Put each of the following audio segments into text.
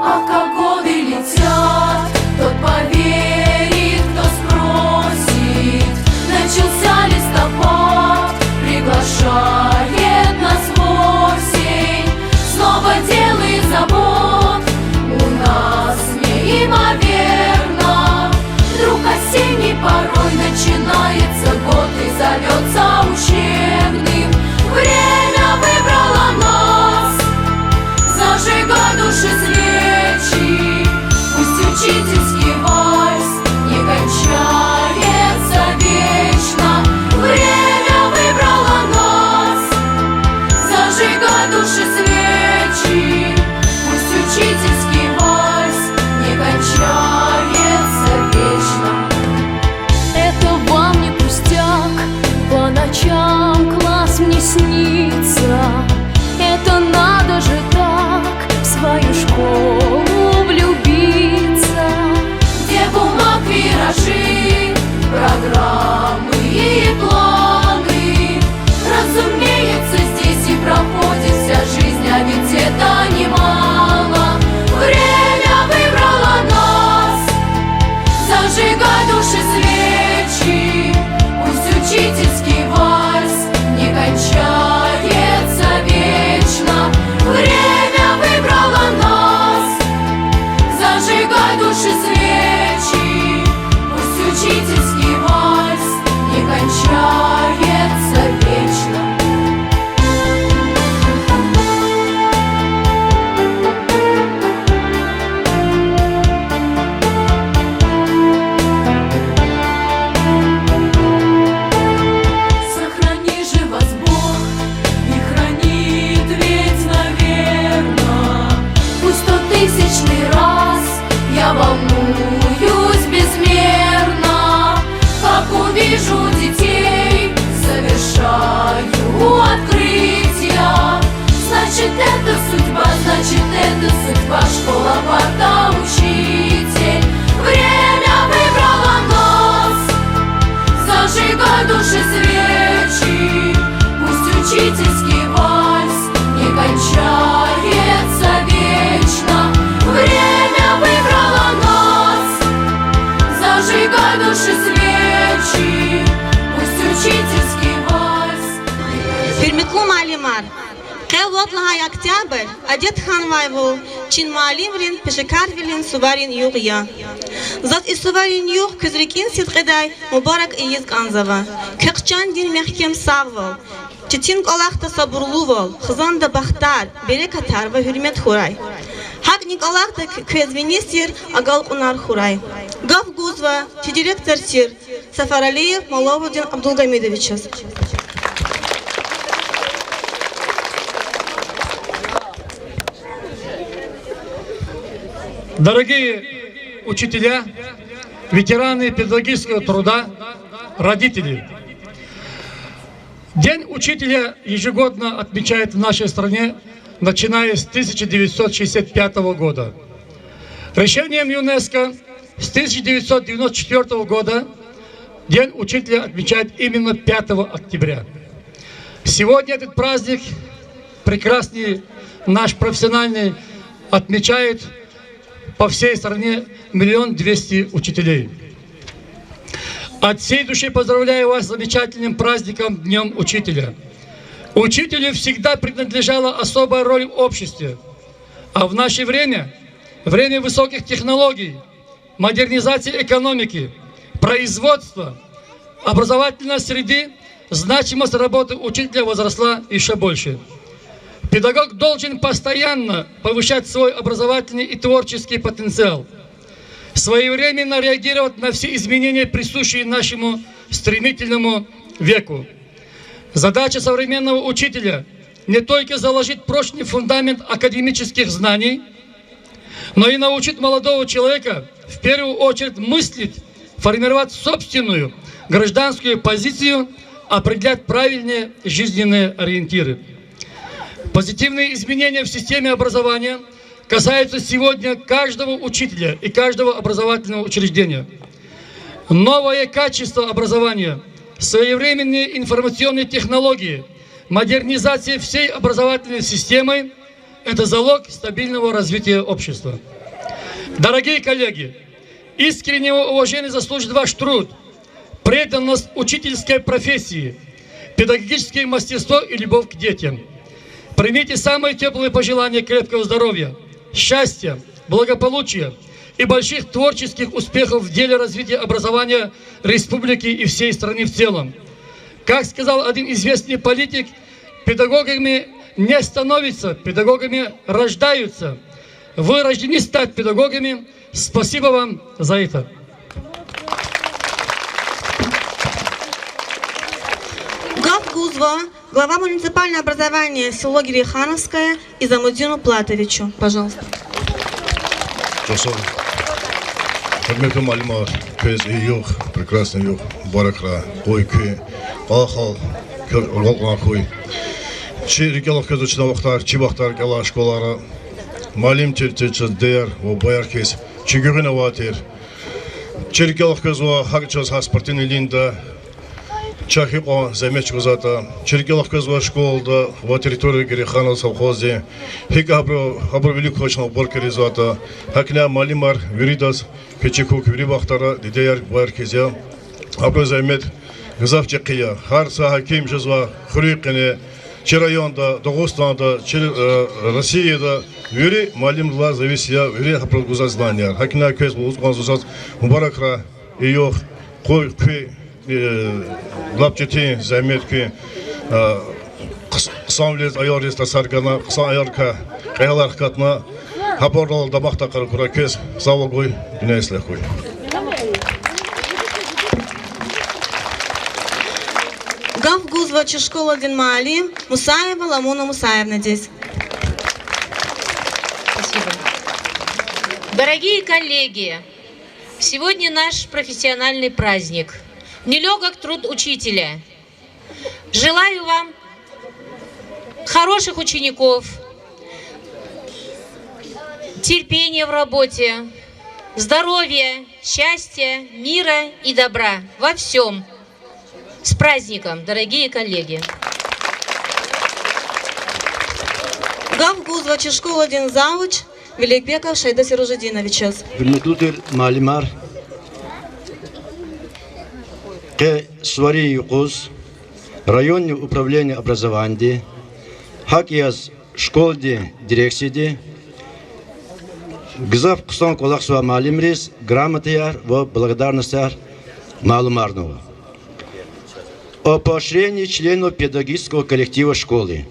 А как годы летят, тот поверит, кто спросит. Начался листопад, приглашает нас в осень. Снова дел и забот у нас неимоверно. Вдруг осенний порой начинается год и зовется учебным. Время выбрало нас, зажигай души свечи. Пусть учительский вальс не кончается вечно. Время выбрало нас, зажигай души свечи. Пусть учительский вальс не кончается вечно. Это вам не пустяк, по ночам класс мне снится. Это надо же так в свою школу влюбиться, где бумаг виражи, программы и планы. Разумеется, здесь и проходит вся жизнь, а ведь это немало. Время выбрало нас, зажигай души свечи. Пусть учительский вальс не кончается вечно. Время выбрало нас, зажигай души свечи. Пусть учительский вальс не кончается вечно. Сохрани же вас Бог и хранит ведь, наверно. Пусть 100-тысячный раз я волнуюсь безмерно, как увижу детей, совершаю открытия. Значит, это судьба, значит, это судьба. Школа, парта, учитель. Время выбрало нас, зажигай души свечи. Пусть учительский вальс не кончается вечно. Время выбрало нас, зажигай души свечи. Пусть учительский вальс. Hürmetli muallimlar, qevvatlahay октябрь, одет ханвайвул, чин muallimрин, пешекарвилин, суварин югия. Зат и суварин юг, күзрикин ситқидай, мубарак и езг анзава. Кықчан дин мехкем сағвал. Читин Аллахта сабурлувал, хызанда бахтар, берекатар ва hürmet хурай. Хакник Аллахта квезвенисир, агал кунар хурай. Гав гузва, директор сир, Сафаралиев Маловудин Абдулгамидовичес. Дорогие учителя, ветераны педагогического труда, родители. День учителя ежегодно отмечают в нашей стране, начиная с 1965 года. Решением ЮНЕСКО с 1994 года День учителя отмечают именно 5 октября. Сегодня этот праздник прекрасный, наш профессиональный, отмечает по всей стране 1 200 000 учителей. От всей души поздравляю вас с замечательным праздником Днем Учителя. Учителю всегда принадлежала особая роль в обществе. А в наше время, время высоких технологий, модернизации экономики, производства, образовательной среды, значимость работы учителя возросла еще больше. Педагог должен постоянно повышать свой образовательный и творческий потенциал, своевременно реагировать на все изменения, присущие нашему стремительному веку. Задача современного учителя не только заложить прочный фундамент академических знаний, но и научить молодого человека в первую очередь мыслить, формировать собственную гражданскую позицию, определять правильные жизненные ориентиры. Позитивные изменения в системе образования касаются сегодня каждого учителя и каждого образовательного учреждения. Новое качество образования, своевременные информационные технологии, модернизация всей образовательной системы – это залог стабильного развития общества. Дорогие коллеги, искреннего уважения заслужит ваш труд, преданность учительской профессии, педагогическое мастерство и любовь к детям. Примите самые теплые пожелания крепкого здоровья, счастья, благополучия и больших творческих успехов в деле развития образования республики и всей страны в целом. Как сказал один известный политик, педагогами не становятся, педагогами рождаются. Вы рождены стать педагогами. Спасибо вам за это. Гав Гузва, глава муниципального образования село Гирихановское, Изамуддину Платовичу. Пожалуйста. Хурметli малимар, көз үйюх, прекрасный юх, баракра, ой көй, алахал, олған көй. Рекелов көз учина вақтар, чибақтар кала школары, малим тертечіз дер, о баяр кез, чигюгін аватер. Рекелов көз о хагчаз хаспортин илинда, чахип о замеч гузата. Рекелов көз о школда, о территории Гириханов совхозе, хика абро великого учина борка резата, хакня малимар, виридас, Печекук врибахтара дидеяр байркезя абро займет гзавчекия хар саха ким жезва хурикене чирайонда Дагестанда Россияда вери малимла зависия вери абро гуза знания хакина кез узган зусат мубаракра иёх кой кви лапчети займет ки қысамлет айорыста саргана қысан айорка қаялар қатна хабордал дамақта қаракура кез сауал қой дүнәйсләх қой. Гав Гузва школа Дин Маалим, Мусаева Ламуна Мусаевна здесь. Спасибо. Дорогие коллеги, сегодня наш профессиональный праздник. Нелегок труд учителя. Желаю вам хороших учеников, терпения в работе, здоровья, счастья, мира и добра во всем. С праздником, дорогие коллеги! Гав Гузва школа Дин Зауч, Великбеков Шайда Сирожидинович. Hürmetlidir malimar, ke Свари Юкуз, районное управление образования, Хакияз школде дирекции, Гзав Кусан Колаксуа Малимрис, грамотяр в благодарностях Малумарного. О поощрении членов педагогического коллектива школы.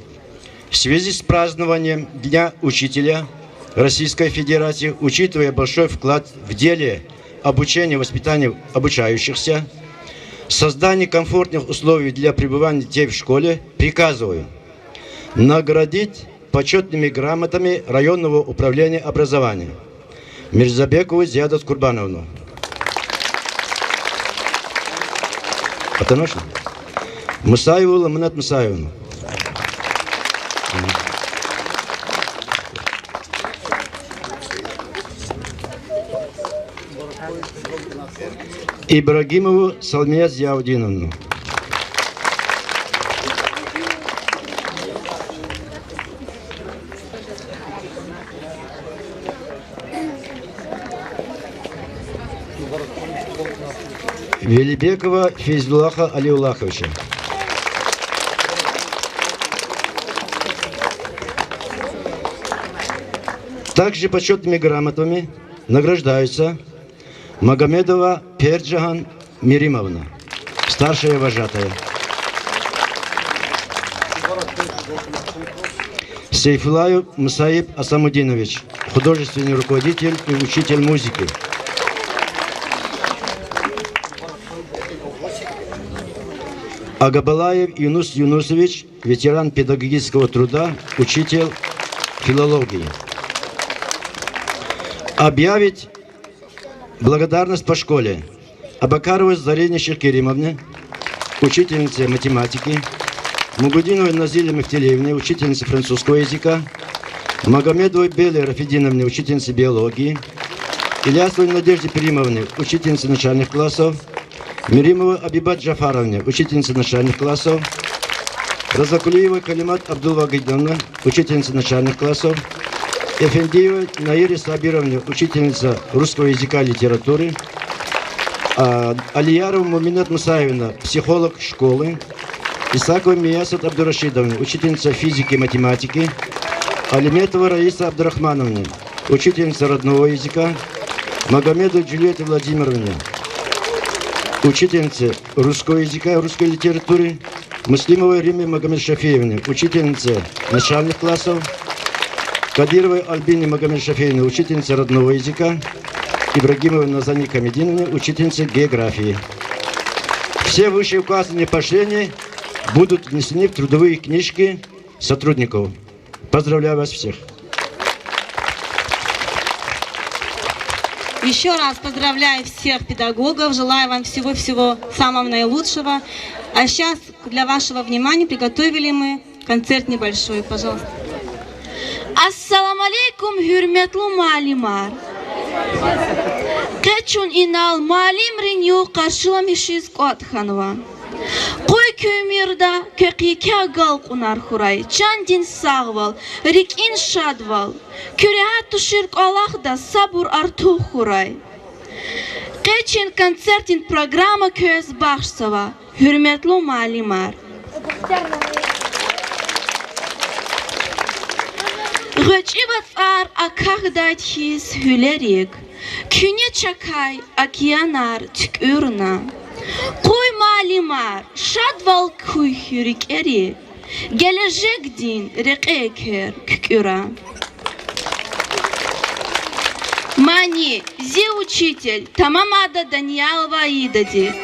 В связи с празднованием Дня учителя Российской Федерации, учитывая большой вклад в деле обучения и воспитания обучающихся, создание комфортных условий для пребывания детей в школе, приказываю наградить почетными грамотами районного управления образования Мирзабекову Зиаду Курбановну. Потому что Мусаеву Ламанат Мусаевну. Ибрагимову Салмия Зияудиновну. Велибекова Фейзулаха Алиулаховича. Также почетными грамотами награждаются Магомедова Перджаган Миримовна, старшая вожатая. Сейфулаев Мусаиб Асамудинович, художественный руководитель и учитель музыки. Агабалаев Юнус Юнусович, ветеран педагогического труда, учитель филологии. Объявить благодарность по школе Абакаровой Зарине Шеркеримовне, учительнице математики, Мугудиновой Назиле Мехтелеевне, учительнице французского языка, Магомедовой Беле Рафидиновне, учительнице биологии, Ильясовой Надежде Перимовне, учительнице начальных классов. Миримова Абибат Джафаровне, учительница начальных классов. Разакулиева Калимат Абдулвагидовна, учительница начальных классов. Эфендиева Наире Сабировне, учительница русского языка и литературы. Алиярова Муминат Мусаевна, психолог школы. Исакова Миясат Абдурашидовна, учительница физики и математики. Алиметова Раиса Абдурахмановна, учительница родного языка. Магомедова Джульетта Владимировна, учительница русского языка и русской литературы. Муслимова Риме Магомед-Шафеевна, учительница начальных классов. Кадировой Альбине Магомед-Шафеевна, учительница родного языка. Ибрагимова Назани Камединовна, учительница географии. Все вышеуказанные поощрения будут внесены в трудовые книжки сотрудников. Поздравляю вас всех. Еще раз поздравляю всех педагогов, желаю вам всего-всего самого наилучшего. А сейчас для вашего внимания приготовили мы концерт небольшой, пожалуйста. Ассаламу алейкум, hürmetli muallimlar. Kaçun inal muallimrin yok karşılamışız Kotxanova. Qoy kömürda köqike gal qunar xuray, çandin sağval, rikin şadval, kürehat tuşirk Allah da sabur artu xuray. Kaçın konsertin programa köz başsava, hürmetli muallimlar. Gıçıvat ar akaq daythiz hülerik, küne çakay akiyanar tükürna. Qoy muallimlar, şadval kuy hürik eri, gelecek din reqeker küküra. Mani, zi учитель, Tamamada Danielova Idadi.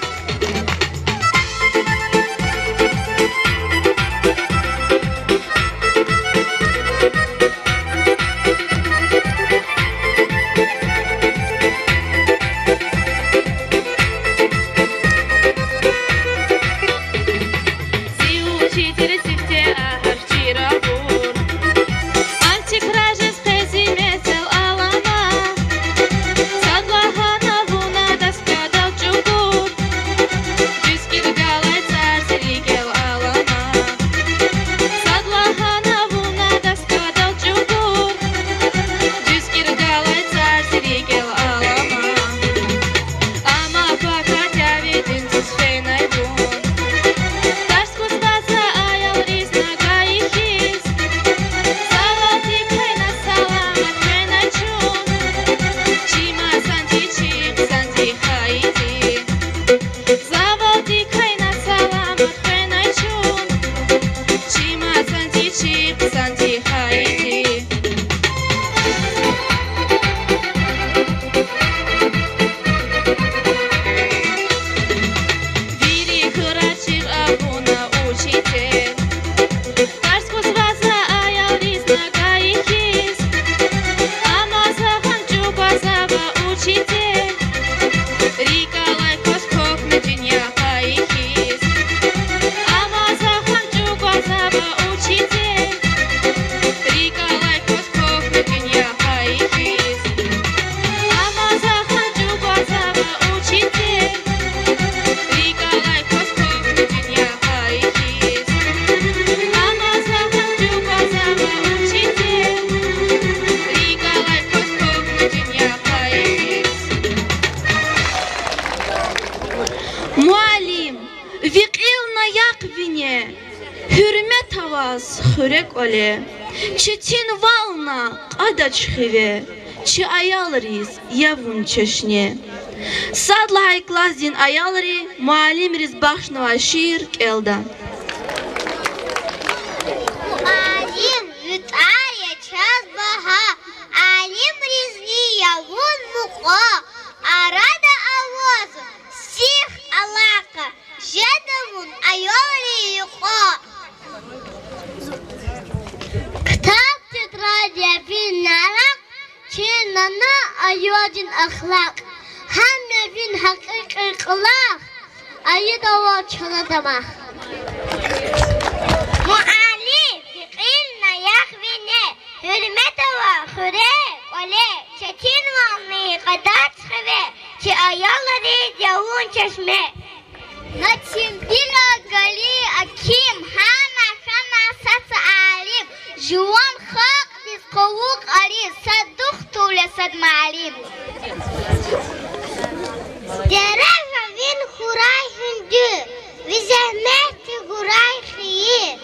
Читин волна, адачхиве, чи аялрис, явун чешне. Садлай клаздин аялри, муалим ризбахшного шир келда. Муалим витая час бага, алим ризни явун муко, арада авозу, сих алака, жедавун аялри юко. Kitap titradi fin narak, çinana ayodin ahlak. Hamle fin hakiki kılak, ayı dava çaladama. Muallim fiqin nayak vine, hürmet ava, hüre, ole. çetin valmi kadar çıkıve ki ayağları yavun çeşme. Naçim bila gali akim hana kana sat alim juwan khaq biz qawuq ali saduq tule sad malim. Deraja vin huray hündü ve zahmeti guray khiyi.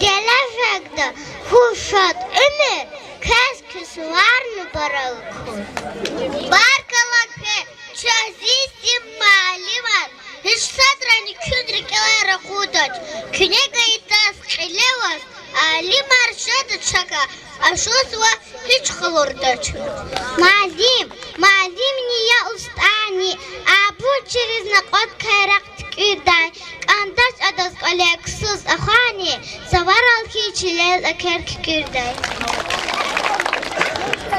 Gelecekte huşat ömür kes küsvarını bırakır. Barkalakhe çazistim maliman hiç sadrani kündrikelere kudaç. Küne gaytas khilevas ali marşadı çaka aşosva hiç kıvırdaç. Mazim niye ustani abu через накот kayrak tükürday. Andaç adas aleksuz ahani savar alki çilez aker kükürday.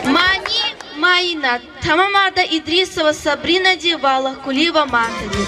Mani Майна, Тамамарда Идрисова Сабрина Дивала Кулива Матери.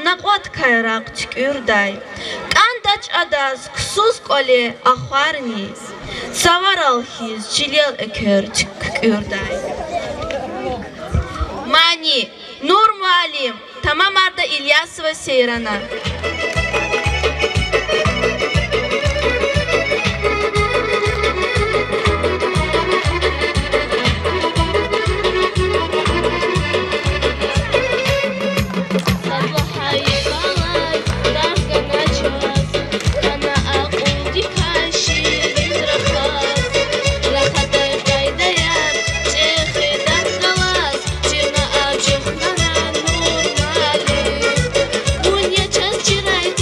Накот кайрак тükürday. Kandaç adas kusuz kole ahvarnis. Savaral hiz çilel eker tükürday. Mani, Nur Muallim, Tamamarda İlyasova Seyrana. Чирай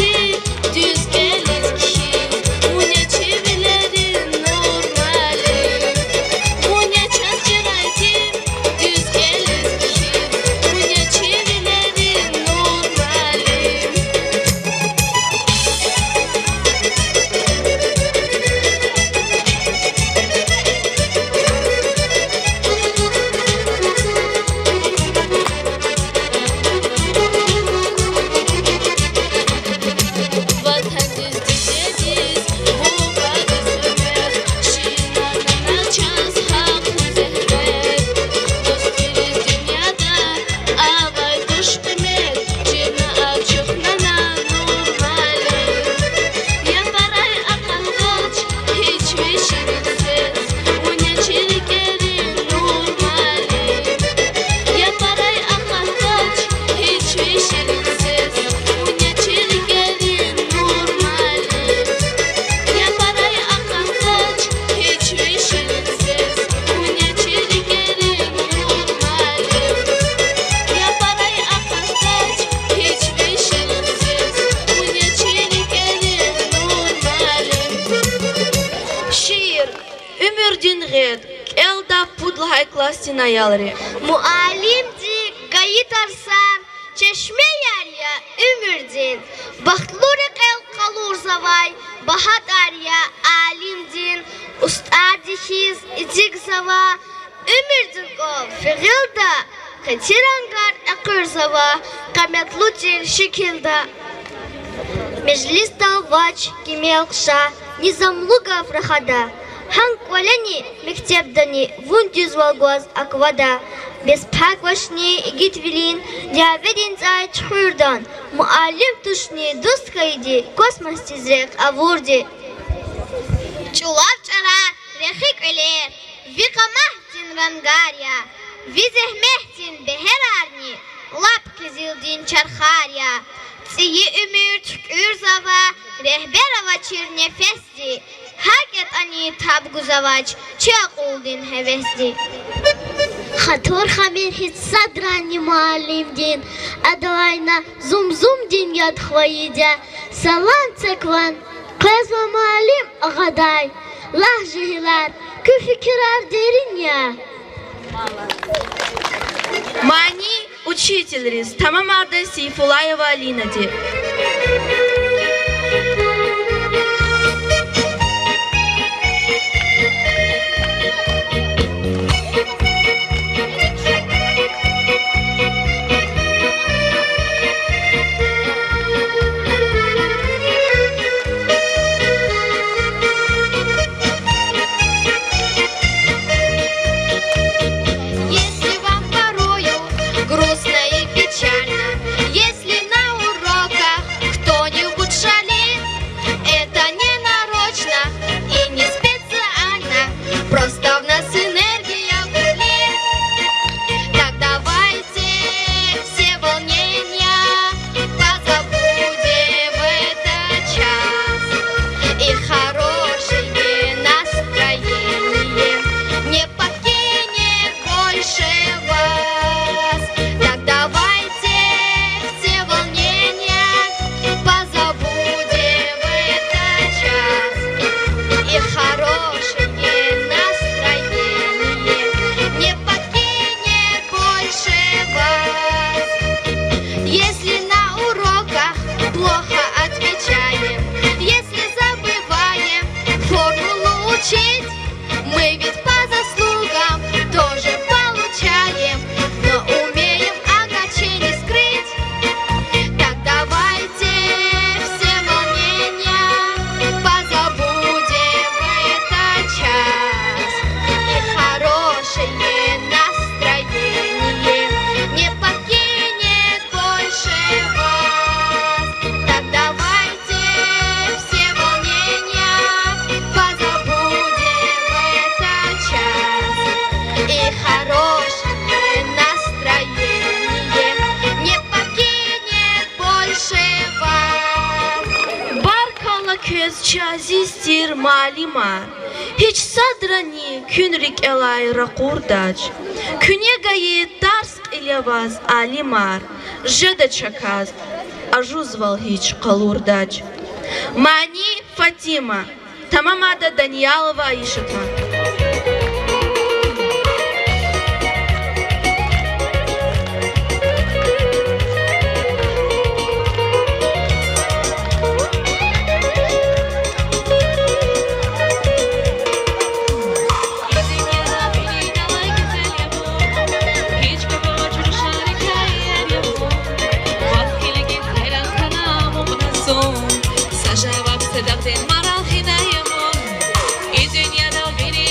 dinayalri. Muallim di gayet arsam, çeşme yarya ömürdin. Bahtları kalur zavay, bahat arya alimdin. Ustadihiz idik zava, ömürdin kol fiğilda. Katirangar akır zava, kametlu din şekilde. Meclis dalvaç kimyakşa, nizamlu gafrahada. Hank walani mektebdani vuntiz valgoz akvada. Без пагвашни гитвилин, диаведин зай чхурдан. Муалим тушни дускайди, космос тизрек авурди. Чулав чара, рехик элер, викамахтин вангаря, визехмехтин бехерарни, лап кизилдин чархаря. Циyi ümür tükür zava, rehberava çir nefesdi. Haket ani tabgu zavaç, çakuldin hevesdi. Хатор хамир хит садрани муаллим дин, адвайна зум-зум дин яд хвоидя. Салам цекван, кызма муаллим агадай. Лах жихилар, күфикирар дерин я. Mani учительриз Тамамарда Сейфулаева Алинади. Azizdir malima, hiç sadrani künrik elay rakurdaç, künyegayi darsk ilyavaz alimar, jeda çakaz, ajuzval hiç kalurdaç. Mani Fatima, Tamamada Daniyalova işitma. Sen maralhine yamon, i dünyada beni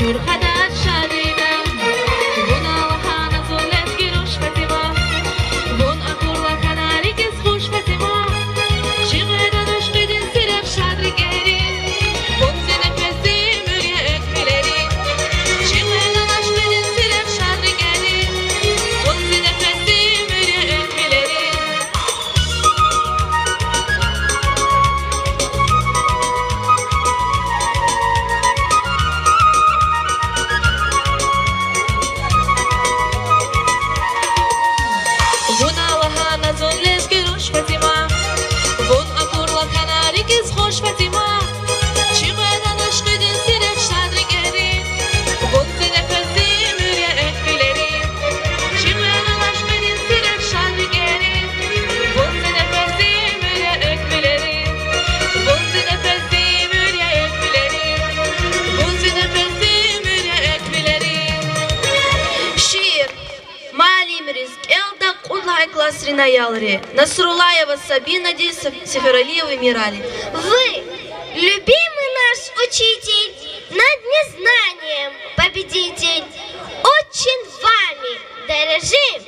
юрхадат шадида. Вон алхана зулес гируш фатима. Вон акурла канарик из хуш фатима. Шигеда душ бедин сирев шадри гери. Вон зене пести мürye ekmileri. Шигеда душ бедин сирев шадри гери. Вон зене пести mürye ekmileri. Вон алхана зулес гируш фатима. Вон акурла канарик из хуш фатима. Шигеда душ бедин сирев шадri geri. Вон зене пести mürye ekmileri. Şigena duş bedin siref şadri geri. Von zene pesti mürye ekmileri. Von zene pesti mürye ekmileri. Von zene pesti mürye ekmileri. Şiir Малим Ризк Элда Кудлай класс Ринаялри Насрулаева Сабина Ди Сефералиева Мирали. Вы, любимый наш учитель, над незнанием победитель, очень вами дорожим,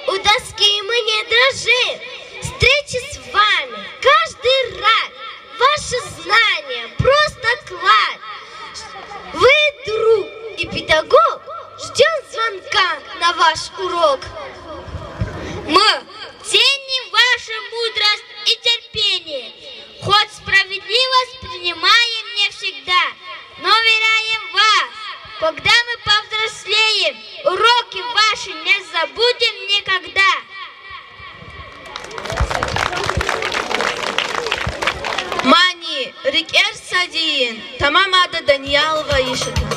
у доски мы не дрожим. Встречи с вами каждый раз, ваши знания просто клад. Вы друг и педагог, ждем звонка на ваш урок. Мы ценим вашу мудрость и терпение, хоть справедливость принимаем не всегда, но веряем в вас. Когда мы повзрослеем, уроки ваши не забудем никогда. Мани Рикер Садиин Тамамада Даниялова Ишата.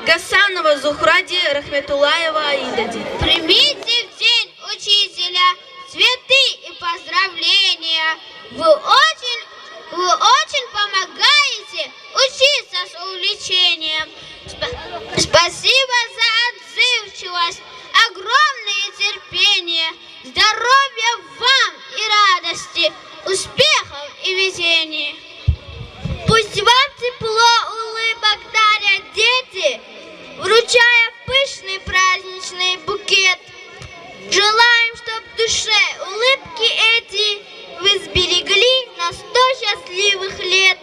Гасанова Зухради Рахметулаева Аидади. Примите в день учителя цветы и поздравления. Вы очень помогаете учиться с увлечением. Спасибо за отзывчивость, огромное терпение, здоровья вам и радости, успехов и везения. Пусть вам тепло улыбок дарят дети, вручая пышный праздничный букет. Желаем, чтоб в душе улыбки эти вы сберегли на 100 счастливых лет.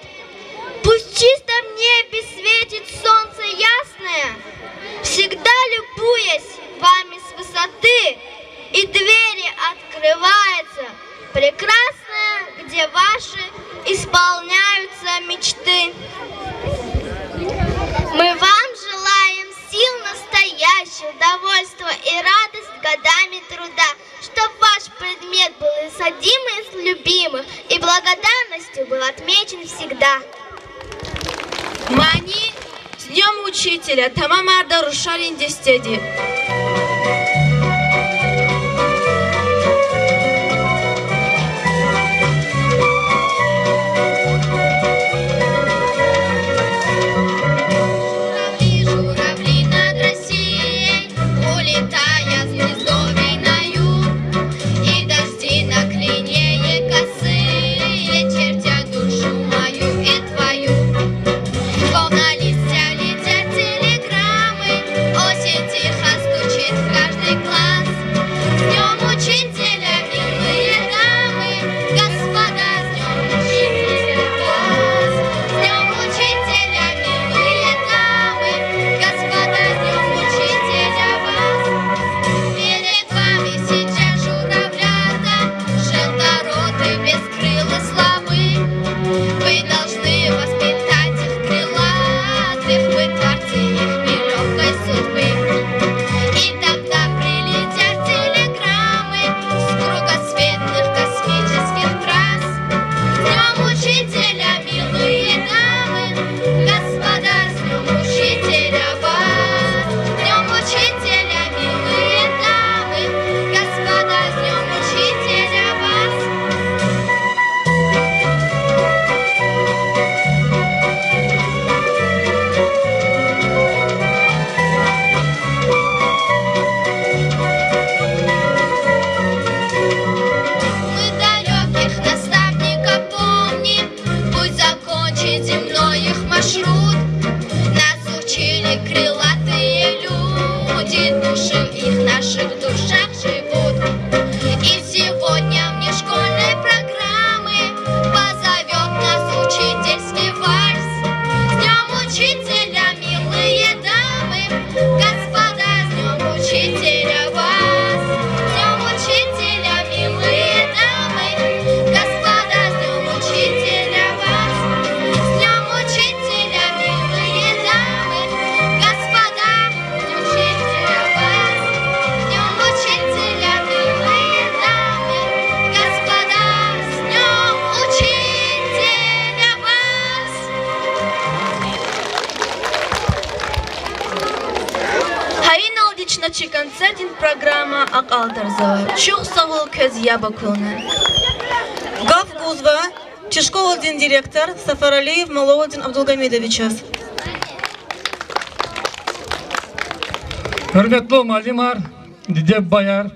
Пусть в чистом небе светит солнце ясное, всегда любуясь вами с высоты, и двери открываются прекрасные, где ваши исполняются мечты. Мы вам желаем сил настоящих, довольства и радость годами труда, чтоб ваш предмет был садим из любимых и благодарностью был отмечен всегда. Мани, с Днем Учителя, Тамамарда Рушалин Дестеди. Журавли над Россией, улетая звездой на юг, и дожди на клине косые, чертя душу мою и твою. Словно листья летят телеграммы, осень тихо стучит в каждый класс. С Днем Учителя, милые дамы, господа, с Днем Учителя вас. С Днем Учителя, милые дамы, господа, с Днем Учителя вас. Перед вами сейчас журавлята, желторотые, бескрылые славы. Вы должны воспитать их крылатых, вы творцы их нелегкой судьбы. И тогда прилетят телеграммы с кругосветных космических трасс. С Днем Учителя, милые дамы, господа, с Днем Учителя вас. С Днем Учителя, милые дамы, господа, с Днем Учителя вас. Мы далеких наставников помним, пусть закончит земной их маршрут. Нас учили крылатые люди, души их в наших душах живут. И сегодня вне школьной программы позовет нас учительский вальс. С Днем Учителя, милые дамы, господа, с Днем Учителя вас. С Днем Учителя, милые дамы, господа, с Днем Учителя вас. С Днем Учителя, милые дамы, господа, с Днем Учителя вас. С Днем Учителя, милые дамы, господа, с Днем Учителя вас. Hayın aldıçnaçı konsertin программа Акалдарзова. Çok sağ ol köz yabakune. Гав Гузва, Чешков-1 директор, Сафаралиев Маловодин Абдулгамидовичас. Hürmetli malimar, dide bayar,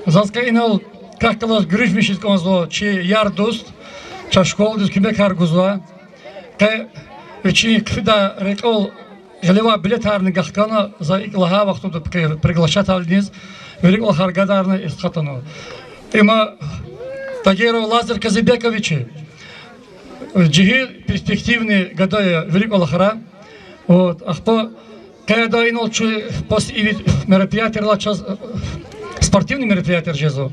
zaska inal kakkalas gürüşmüşüz konzlo, çi yar dost, çaşkol düz küme karguzva, ke üçü kfida rekol Глава билетарный гахкана за иклага вахту приглашать алниз велик лахаргадарный из хатану. Има Тагеров Лазар Казыбековичи джиги перспективный гадая велик лахара. Вот ахпо когда инол чу после мероприятия час спортивный мероприятие жезу.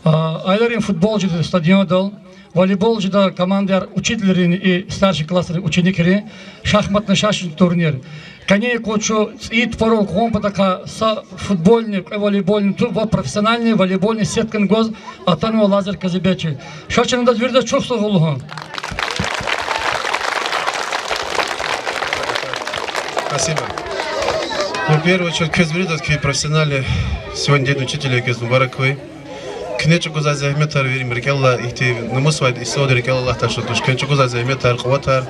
Айларин футбол жиды стадион дал. Волейбол жида командар учителерин и старший классный ученикери шахматный шашечный турнир. Коней кочу ит порол компа така со футбольный волейбольный тур во профессиональный волейбольный сеткин гоз атану Лазар Казыбечи. Шашечный да дверда чувство голуган. Спасибо. Ну, в первую очередь, кезбридовские профессионалы сегодня день учителя кез мубараковый. Кнечу гуза захметар верим рекелла ихти намусвайд исоды рекелла ташутуш. Кнечу гуза захметар кватар.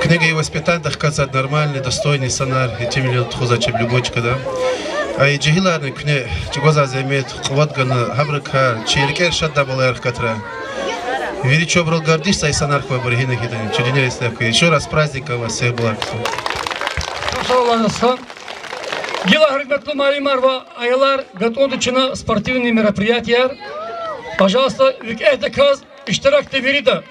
Книга и воспитание дахкацат нормальный, достойный сонар. И тем лет хузачеб любочка, да. А и джихиларный кне чугуза захмет кватгана хабрика чиркер шадда балаер катра. Вери чё брал гордишься и сонар ква баргина хитани. Чудинер истевка. Еще раз праздника вас всех благ. Гила хризметлы малимар ва аялар готовы спортивные мероприятия. Пожалуйста, это каз иштирак теберида.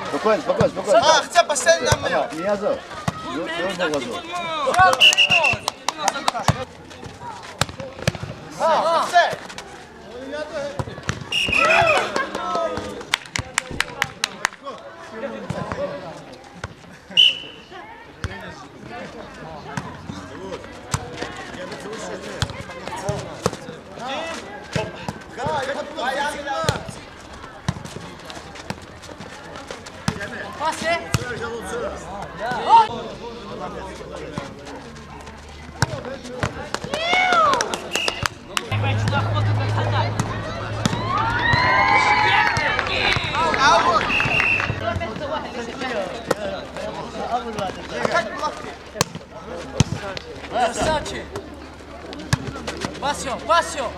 Спокойно, спокойно, спокойно. Хотя поставь на меня. Меня зовут. Пасё.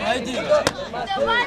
Haydi. Давай.